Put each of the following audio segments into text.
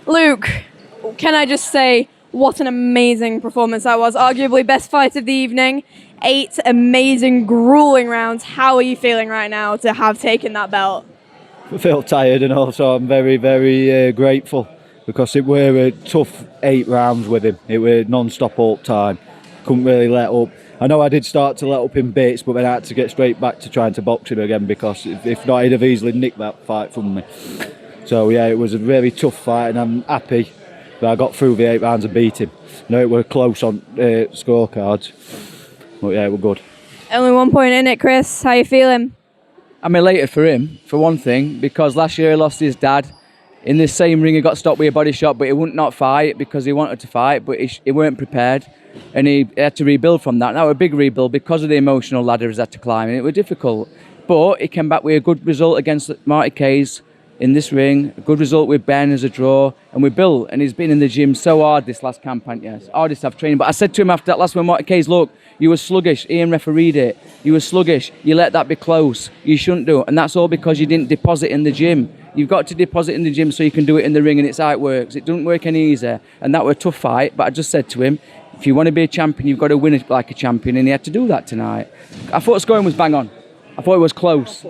Luke, can I just say what an amazing performance that was? Arguably best fight of the evening. 8 amazing, grueling rounds. How are you feeling right now to have taken that belt? I feel tired, and also I'm very, very grateful, because it were a tough 8 rounds with him. It were non-stop all the time. Couldn't really let up. I know I did start to let up in bits, but then I had to get straight back to trying to box him again, because if not, he'd have easily nicked that fight from me. So yeah, it was a really tough fight, and I'm happy that I got through the 8 rounds and beat him. I know it were close on scorecards, but yeah, it were good. Only 1 point in it, Chris. How you feeling? I'm elated for him, for one thing, because last year he lost his dad. In this same ring, he got stopped with a body shot, but he wouldn't not fight because he wanted to fight, but he weren't prepared. And he had to rebuild from that. That was a big rebuild because of the emotional ladder he had to climb, and it was difficult. But he came back with a good result against Marty Kays in this ring, a good result with Ben as a draw, and we built. And he's been in the gym so hard this last campaign, yes, hardest I've trained. But I said to him after that last one, Marty Kays, look, you were sluggish. Ian refereed it. You were sluggish. You let that be close. You shouldn't do it. And that's all because you didn't deposit in the gym. You've got to deposit in the gym so you can do it in the ring, and it's how it works. It doesn't work any easier. And that was a tough fight, but I just said to him, if you want to be a champion, you've got to win it like a champion, and he had to do that tonight. I thought the scoring was bang on. I thought it was close.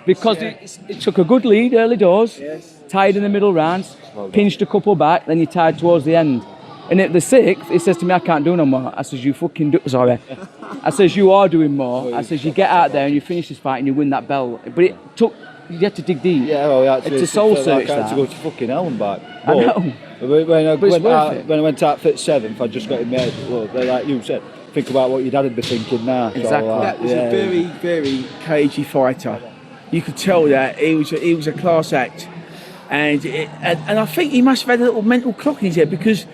Because it took a good lead early doors, tied in the middle rounds, pinched a couple back, then you tied towards the end. And at the 6th, he says to me, I can't do no more. I says, you fucking do, sorry. I says, you are doing more. I says, you get out there and you finish this fight and you win that belt. But it took, you had to dig deep. Yeah, well, actually, it's a soul search. I had to go to fucking hell and back. I know. When I went out for 7th, I just got in my head, look, like you said, think about what your dad would be thinking now. Exactly. So, that was a very, very cagey fighter. You could tell that he was a class act, and I think he must have had a little mental clock in his head, because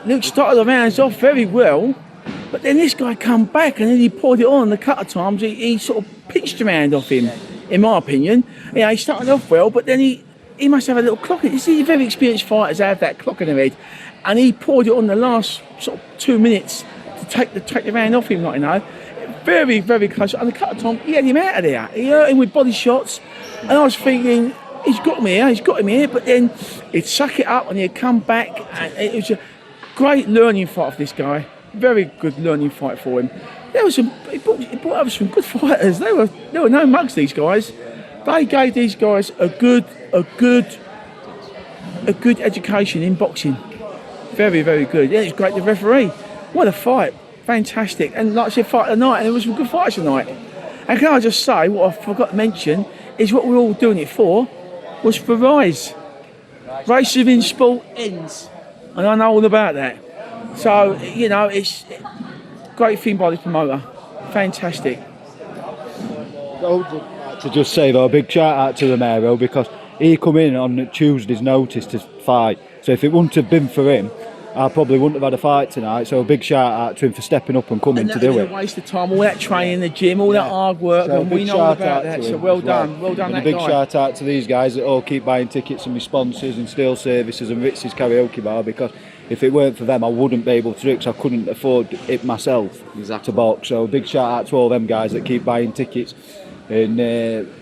Luke started the rounds off very well, but then this guy come back and then he poured it on the couple of times. He sort of pinched the round off him, in my opinion. Yeah, he started off well, but then he must have a little clock. You see, very experienced fighters have that clock in their head, and he poured it on the last sort of 2 minutes to take the round off him, like, you know. Very, very close. And a couple of times he had him out of there. He hurt him with body shots, and I was thinking, he's got him here, but then he'd suck it up and he'd come back, and it was a great learning fight for this guy. Very good learning fight for him. There was he brought up some good fighters. They were no mugs, these guys. They gave these guys a good education in boxing. Very, very good. Yeah, it was great. The referee, what a fight. Fantastic. And like I said, fight of the night, and there was some good fights tonight. And can I just say, what I forgot to mention is what we're all doing it for was for Rise. Racism in sport ends. And I know all about that. So, you know, it's a great thing by this promoter. Fantastic. To just say though, a big shout out to the Mayo, because he come in on Tuesday's notice to fight. So if it wouldn't have been for him, I probably wouldn't have had a fight tonight. So a big shout out to him for stepping up and coming to do it. A waste of time, all that training in the gym, all that hard work, so and we know all about that. So well done, well done. And a big shout out to these guys that all keep buying tickets and my sponsors and Steel Services and Ritz's Karaoke Bar, because if it weren't for them, I wouldn't be able to do it, because I couldn't afford it myself to box. So a big shout out to all them guys that keep buying tickets and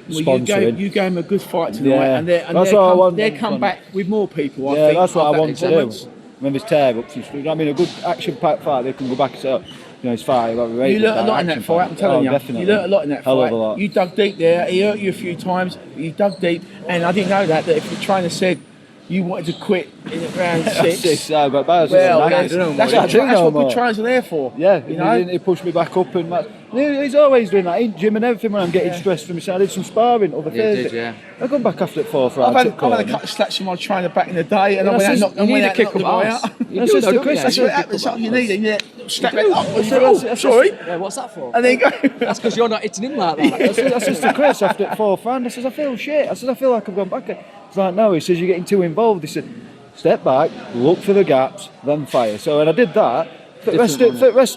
sponsoring. You gave them a good fight tonight, and they'll come back with more people. I think that's what I want to do. When there's tear-ups, I mean, a good action-packed fight, they can go back and say, it's fine. You learnt a lot in that fight, I'm telling you. Definitely. You learnt a lot in that Hell fight. of a lot. You dug deep there. He hurt you a few times. You dug deep, and I didn't know that if the trainer said you wanted to quit in round 6. That's what good trainers are there for. Yeah, you know? He pushed me back up, and he's always doing that in gym and everything when I'm getting stressed from myself. I did some sparring over Thursday. I come back after the 4th round. I've had a couple of slaps from my trainer back in the day, and I went out and knocked the guy out. That's just the Chris. That's what happens. Something you need, and you stack it up. Sorry. Yeah, what's that for? And then you go. That's because you're not hitting him like that. That's just the Chris after the 4th round. I says, I feel shit. I said, I feel like I've gone back. It's like, no, he says, you're getting too involved. He said, step back, look for the gaps, then fire. So when I did that, for the rest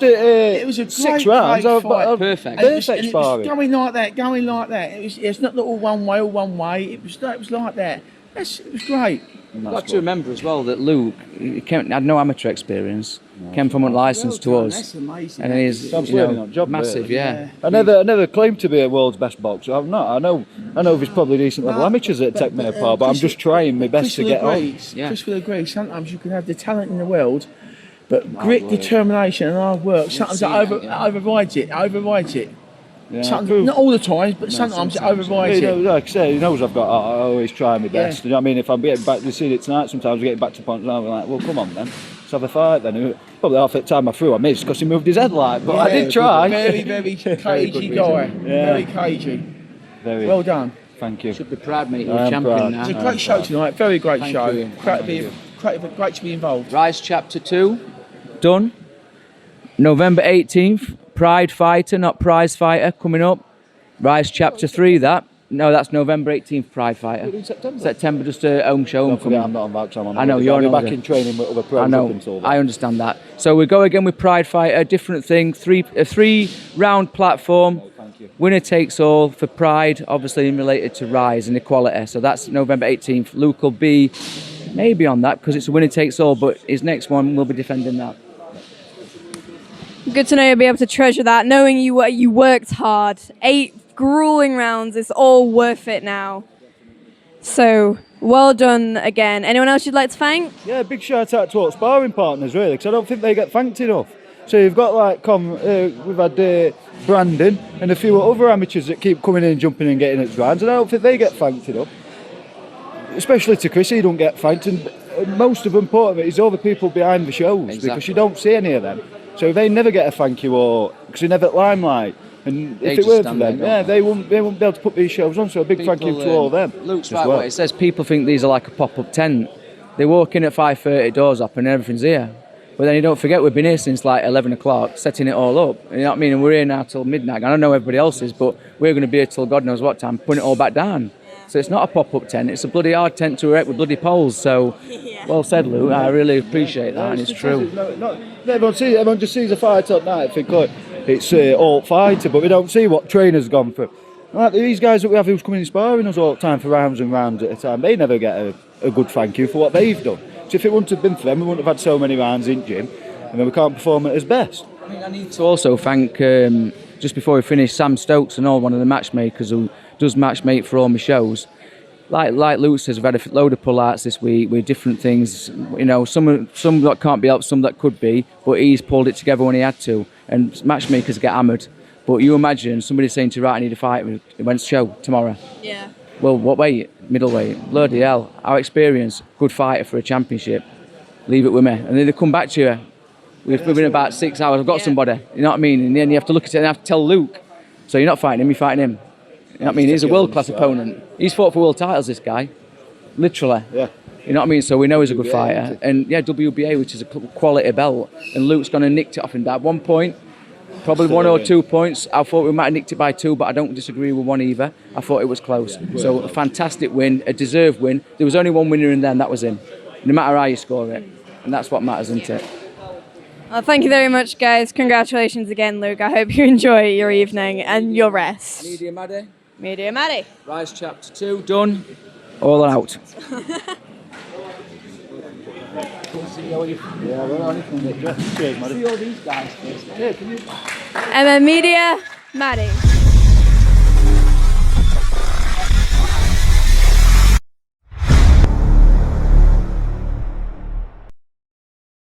of it was a 6 rounds, perfect sparring. Going like that. It's not all one way. It was like that. It was great. You've got to remember as well that Luke had no amateur experience, came from unlicensed to us, That's amazing. and he's not job, massive, really. yeah. I never claimed to be a world's best boxer. I'm not. I know there's probably decent level amateurs that take me apart, but I'm just trying my best to get on. Yeah. Chris will agree. Sometimes you can have the talent in the world, but grit, determination, and hard work. Sometimes it overrides it. Yeah, Not all the time, but sometimes it overrides it. Like I say, he knows I always try my best. You know what I mean? If I'm getting back, we see it tonight. Sometimes we're getting back to points, and I'm like, well, come on then, let's have a fight then. Probably half the time I threw, I missed because he moved his head like. But I did try. Very, very cagey guy. Very cagey. Very well done. Thank you. Should be proud, mate. You're I a am champion proud. now. It's a great show tonight. Very great Thank show. you. Great to be involved. Rise Chapter 2, done. November 18th, Pride Fighter, not Prize Fighter, coming up. Rise Chapter 3, that's November 18th, Pride Fighter. September, just a home show. Don't forget, I'm not on back, so I'm I know, you're back not in training with other pros. I know, I understand that. So we go again with Pride Fighter, different thing, a three-round platform. Winner takes all for Pride, obviously related to Rise and equality. So that's November 18th. Luke will be maybe on that because it's a winner takes all, but his next one will be defending that. Good to know you'll be able to treasure that, knowing you worked hard. 8 grueling rounds, it's all worth it now. So, well done again. Anyone else you'd like to thank? Yeah, big shout out to all sparring partners, really, because I don't think they get thanked enough. So you've got like we've had Brandon and a few other amateurs that keep coming in, jumping in, getting at rounds, and I don't think they get thanked enough. Especially to Chris, he don't get thanked, and most of them, part of it is all the people behind the shows, because you don't see any of them. So they never get a thank you, or because they never get limelight. And if it weren't for them, they wouldn't be able to put these shows on. So a big thank you to all of them. Luke's right. What it says, people think these are like a pop-up tent. They walk in at 5:30, doors up, and everything's here. But then you don't forget, we've been here since like 11 o'clock, setting it all up. You know what I mean? And we're here now till midnight. I don't know everybody else is, but we're going to be here till God knows what time, putting it all back down. So it's not a pop-up tent, it's a bloody hard tent to erect with bloody poles. So, well said, Luke. I really appreciate that, and it's true. Everyone just sees a fight at night and think, look, it's alt fighter, but we don't see what trainer's gone through. Like these guys that we have who's coming in sparring us all the time for rounds and rounds at a time, they never get a good thank you for what they've done. So if it wouldn't have been for them, we wouldn't have had so many rounds in gym, and then we can't perform at his best. I mean, I need to also thank, just before we finish, Sam Stokes and all, one of the matchmakers who does matchmake for all my shows. Like Luke says, we've had a load of pull-outs this week with different things. You know, some that can't be helped, some that could be, but he's pulled it together when he had to. And matchmakers get hammered. But you imagine somebody saying to you, right, I need a fight, it went to show tomorrow. Yeah. Well, what weight? Middleweight. Bloody hell. Our experience, good fighter for a championship. Leave it with me. And then they come back to you. We've been about 6 hours, I've got somebody. You know what I mean? And then you have to look at it and have to tell Luke. So you're not fighting him, you're fighting him. You know what I mean? He's a world-class opponent. He's fought for world titles, this guy. Literally. Yeah. You know what I mean? So we know he's a good fighter. And yeah, WBA, which is a quality belt. And Luke's gone and nicked it off him. At one point, probably 1 or 2 points. I thought we might have nicked it by 2, but I don't disagree with 1 either. I thought it was close. So a fantastic win, a deserved win. There was only 1 winner in there, and that was him. No matter how you score it. And that's what matters, isn't it? Well, thank you very much, guys. Congratulations again, Luke. I hope you enjoy your evening and your rest. Media Maddie. Media Maddie. Rise Chapter 2, done. All out. Cheers, Maddie. See all these guys first. And then Media Maddie.